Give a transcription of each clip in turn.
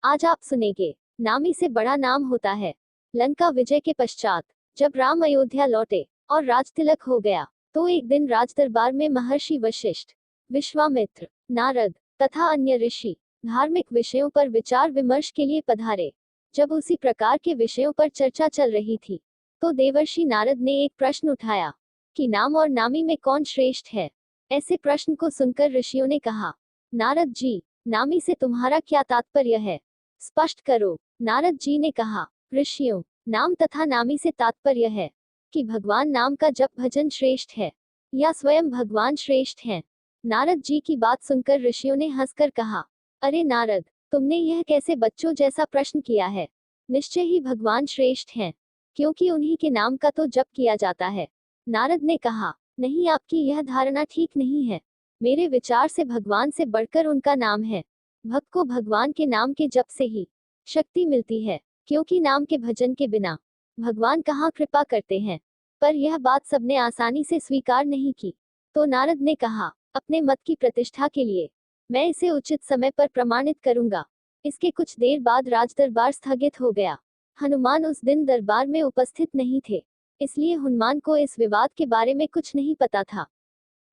आज आप सुनेंगे, नामी से बड़ा नाम होता है। लंका विजय के पश्चात जब राम अयोध्या लौटे और राज तिलक हो गया, तो एक दिन राज दरबार में महर्षि वशिष्ठ, विश्वामित्र, नारद तथा अन्य ऋषि धार्मिक विषयों पर विचार विमर्श के लिए पधारे। जब उसी प्रकार के विषयों पर चर्चा चल रही थी, तो देवर्षि नारद ने एक प्रश्न उठाया कि नाम और नामी में कौन श्रेष्ठ है। ऐसे प्रश्न को सुनकर ऋषियों ने कहा, नारद जी, नामी से तुम्हारा क्या तात्पर्य है, स्पष्ट करो। नारद जी ने कहा, ऋषियों, नाम तथा नामी से तात्पर्य है कि भगवान नाम का जप भजन श्रेष्ठ है या स्वयं भगवान श्रेष्ठ हैं। नारद जी की बात सुनकर ऋषियों ने हंसकर कहा, अरे नारद, तुमने यह कैसे बच्चों जैसा प्रश्न किया है। निश्चय ही भगवान श्रेष्ठ हैं, क्योंकि उन्हीं के नाम का तो जप किया जाता है। नारद ने कहा, नहीं, आपकी यह धारणा ठीक नहीं है। मेरे विचार से भगवान से बढ़कर उनका नाम है। भक्त को भगवान के नाम के जप से ही शक्ति मिलती है, क्योंकि नाम के भजन के बिना भगवान कहाँ कृपा करते हैं। पर यह बात सबने आसानी से स्वीकार नहीं की। तो नारद ने कहा, अपने मत की प्रतिष्ठा के लिए मैं इसे उचित समय पर प्रमाणित करूंगा। इसके कुछ देर बाद राज दरबार स्थगित हो गया। हनुमान उस दिन दरबार में उपस्थित नहीं थे, इसलिए हनुमान को इस विवाद के बारे में कुछ नहीं पता था।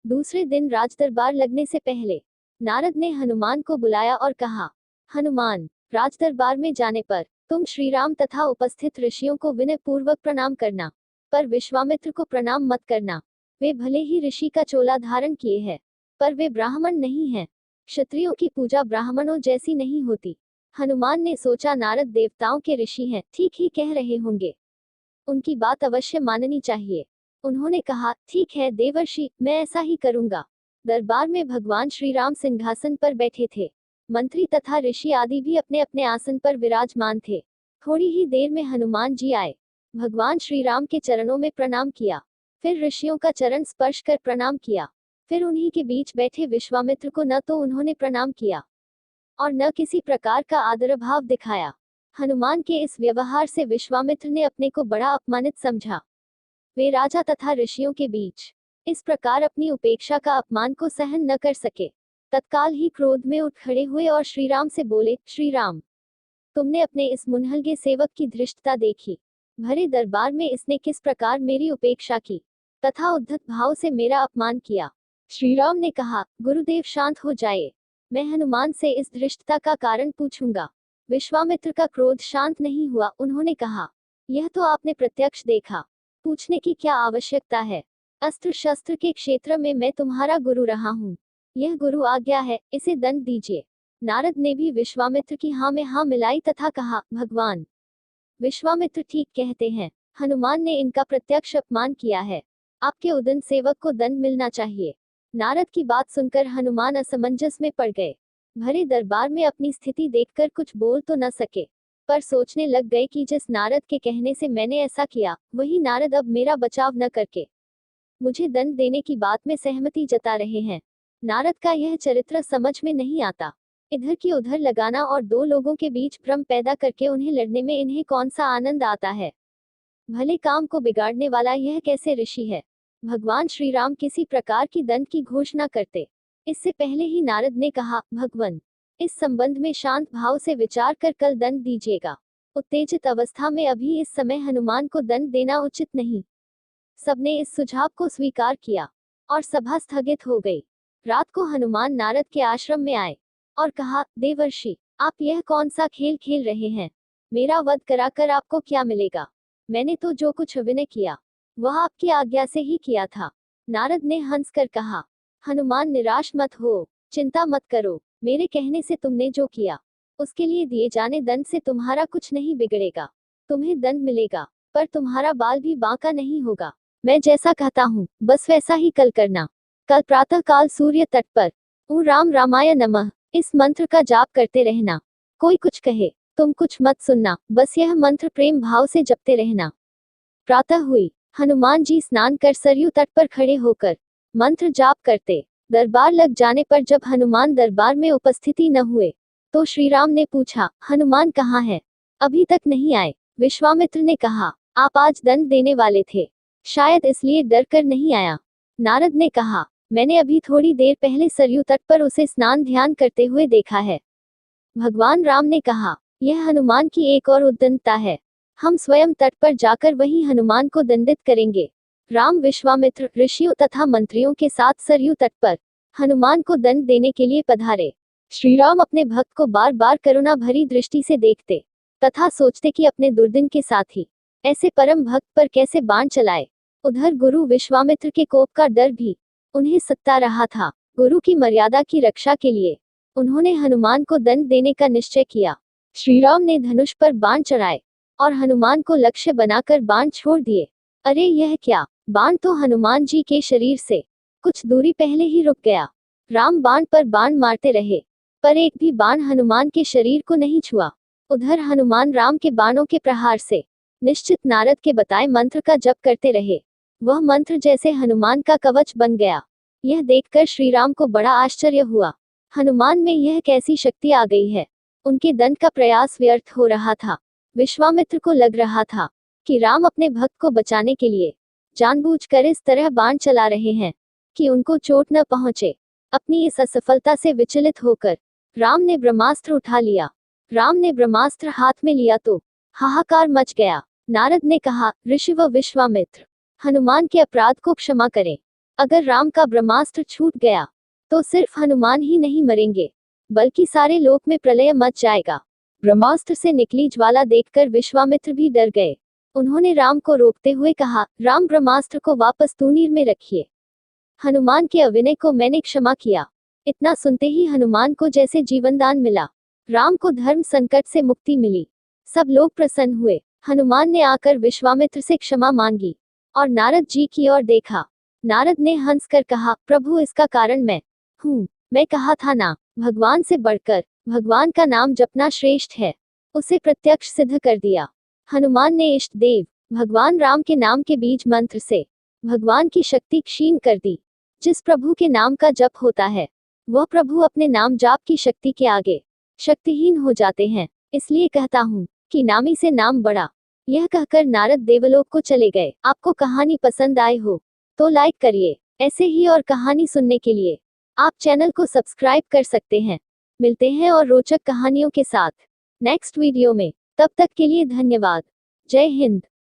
दूसरे दिन राज दरबार लगने से पहले नारद ने हनुमान को बुलाया और कहा, हनुमान, राज दरबार में जाने पर तुम श्री राम तथा उपस्थित ऋषियों को विनय पूर्वक प्रणाम करना, पर विश्वामित्र को प्रणाम मत करना। वे भले ही ऋषि का चोला धारण किए हैं, पर वे ब्राह्मण नहीं हैं। क्षत्रियों की पूजा ब्राह्मणों जैसी नहीं होती। हनुमान ने सोचा, नारद देवताओं के ऋषि हैं, ठीक ही कह रहे होंगे, उनकी बात अवश्य माननी चाहिए। उन्होंने कहा, ठीक है देवर्षि, मैं ऐसा ही करूंगा। दरबार में भगवान श्री राम सिंहासन पर बैठे थे। मंत्री तथा ऋषि आदि भी अपने अपने आसन पर विराजमान थे। थोड़ी ही देर में हनुमान जी आए। भगवान श्री राम के चरणों में प्रणाम किया, फिर ऋषियों का चरण स्पर्श कर प्रणाम किया, फिर उन्हीं के बीच बैठे विश्वामित्र को न तो उन्होंने प्रणाम किया और न किसी प्रकार का आदर भाव दिखाया। हनुमान के इस व्यवहार से विश्वामित्र ने अपने को बड़ा अपमानित समझा। वे राजा तथा ऋषियों के बीच इस प्रकार अपनी उपेक्षा का अपमान को सहन न कर सके। तत्काल ही क्रोध में उठ खड़े हुए और श्री राम से बोले, श्री राम, तुमने अपने इस मुन्हलगे सेवक की धृष्टता देखी। भरे दरबार में इसने किस प्रकार मेरी उपेक्षा की तथा उद्धत भाव से मेरा अपमान किया। श्री राम ने कहा, गुरुदेव शांत हो जाए, मैं हनुमान से इस धृष्टता का कारण पूछूंगा। विश्वामित्र का क्रोध शांत नहीं हुआ। उन्होंने कहा, यह तो आपने प्रत्यक्ष देखा, पूछने की क्या आवश्यकता है। अस्त्र शस्त्र के क्षेत्र में मैं तुम्हारा गुरु रहा हूँ, यह गुरु आज्ञा है, इसे दंड दीजिए। नारद ने भी विश्वामित्र की हाँ में हाँ मिलाई तथा कहा, भगवान विश्वामित्र ठीक कहते हैं, हनुमान ने इनका प्रत्यक्ष अपमान किया है, आपके उदन सेवक को दंड मिलना चाहिए। नारद की बात सुनकर हनुमान असमंजस में पड़ गए। भरे दरबार में अपनी स्थिति देखकर कुछ बोल तो न सके, पर सोचने लग गए कि जिस नारद के कहने से मैंने ऐसा किया, वही नारद अब मेरा बचाव न करके मुझे दंड देने की बात में सहमति जता रहे हैं। नारद का यह चरित्र समझ में नहीं आता। इधर की उधर लगाना और दो लोगों के बीच भ्रम पैदा करके उन्हें लड़ने में इन्हें कौन सा आनंद आता है। भले काम को बिगाड़ने वाला यह कैसे ऋषि है। भगवान श्री राम किसी प्रकार की दंड की घोषणा करते, इससे पहले ही नारद ने कहा, भगवान, इस संबंध में शांत भाव से विचार कर कल दंड दीजिएगा। उत्तेजित अवस्था में अभी इस समय हनुमान को दंड देना उचित नहीं। सबने इस सुझाव को स्वीकार किया और सभा स्थगित हो गई। रात को हनुमान नारद के आश्रम में आए और कहा, देवर्षि, आप यह कौन सा खेल खेल रहे हैं। मेरा वध कराकर आपको क्या मिलेगा। मैंने तो जो कुछ अभिनय किया वह आपकी आज्ञा से ही किया था। नारद ने हंसकर कहा, हनुमान निराश मत हो, चिंता मत करो। मेरे कहने से तुमने जो किया, उसके लिए दिए जाने दंड से तुम्हारा कुछ नहीं बिगड़ेगा। तुम्हें दंड मिलेगा, पर तुम्हारा बाल भी बांका नहीं होगा। मैं जैसा कहता हूँ बस वैसा ही कल करना। कल प्रातः काल सूर्य तट पर ओम राम रामाय नमः इस मंत्र का जाप करते रहना। कोई कुछ कहे तुम कुछ मत सुनना, बस यह मंत्र प्रेम भाव से जपते रहना। प्रातः हुई। हनुमान जी स्नान कर सरयू तट पर खड़े होकर मंत्र जाप करते। दरबार लग जाने पर जब हनुमान दरबार में उपस्थिति न हुए, तो श्री राम ने पूछा, हनुमान कहाँ है, अभी तक नहीं आए। विश्वामित्र ने कहा, आप आज दंड देने वाले थे, शायद इसलिए डर कर नहीं आया। नारद ने कहा, मैंने अभी थोड़ी देर पहले सरयू तट पर उसे स्नान ध्यान करते हुए देखा है। भगवान राम ने कहा, यह हनुमान की एक और उद्दंडता है। हम स्वयं तट पर जाकर वही हनुमान को दंडित करेंगे। राम विश्वामित्र ऋषियों तथा मंत्रियों के साथ सरयू तट पर हनुमान को दंड देने के लिए पधारे। श्री राम अपने भक्त को बार बार करुणा भरी दृष्टि से देखते तथा सोचते कि अपने दुर्दिन के साथी ऐसे परम भक्त पर कैसे बाण चलाए। उधर गुरु विश्वामित्र के कोप का डर भी उन्हें सता रहा था। गुरु की मर्यादा की रक्षा के लिए उन्होंने हनुमान को दंड देने का निश्चय किया। श्री राम ने धनुष पर बाण चढ़ाए और हनुमान को लक्ष्य बनाकर बाण छोड़ दिए। अरे यह क्या! बाण तो हनुमान जी के शरीर से कुछ दूरी पहले ही रुक गया। राम बाण पर बाण मारते रहे, पर एक भी बाण हनुमान के शरीर को नहीं छुआ। उधर हनुमान राम के बाणों के प्रहार से निश्चित नारद के बताए मंत्र का जप करते रहे। वह मंत्र जैसे हनुमान का कवच बन गया। यह देखकर श्री राम को बड़ा आश्चर्य हुआ। हनुमान में यह कैसी शक्ति आ गई है? उनके दंड का प्रयास व्यर्थ हो रहा था। विश्वामित्र को लग रहा था कि राम अपने भक्त को बचाने के लिए जानबूझकर इस तरह बाण चला रहे हैं कि उनको चोट न पहुंचे। अपनी इस असफलता से विचलित होकर राम ने ब्रह्मास्त्र उठा लिया। राम ने ब्रह्मास्त्र हाथ में लिया तो हाहाकार मच गया। नारद ने कहा, ऋषि व विश्वामित्र, हनुमान के अपराध को क्षमा करें। अगर राम का ब्रह्मास्त्र छूट गया तो सिर्फ हनुमान ही नहीं मरेंगे, बल्कि सारे लोक में प्रलय मच जाएगा। ब्रह्मास्त्र से निकली ज्वाला देखकर विश्वामित्र भी डर गए। उन्होंने राम को रोकते हुए कहा, राम ब्रह्मास्त्र को वापस तूनीर में रखिए। हनुमान के अविनय को मैंने क्षमा किया। इतना सुनते ही हनुमान को जैसे जीवनदान मिला। राम को धर्म संकट से मुक्ति मिली। सब लोग प्रसन्न हुए। हनुमान ने आकर विश्वामित्र से क्षमा मांगी और नारद जी की ओर देखा। नारद ने हंसकर कहा, प्रभु इसका कारण मैं हूँ। मैं कहा था ना, भगवान से बढ़कर भगवान का नाम जपना श्रेष्ठ है। उसे प्रत्यक्ष सिद्ध कर दिया। हनुमान ने इष्ट देव भगवान राम के नाम के बीज मंत्र से भगवान की शक्ति क्षीण कर दी। जिस प्रभु के नाम का जप होता है वह प्रभु अपने नाम जाप की शक्ति के आगे शक्तिहीन हो जाते हैं। इसलिए कहता हूँ कि नामी से नाम बड़ा। यह कहकर नारद देवलोक को चले गए। आपको कहानी पसंद आई हो तो लाइक करिए। ऐसे ही और कहानी सुनने के लिए आप चैनल को सब्सक्राइब कर सकते हैं। मिलते हैं और रोचक कहानियों के साथ नेक्स्ट वीडियो में। तब तक के लिए धन्यवाद। जय हिंद।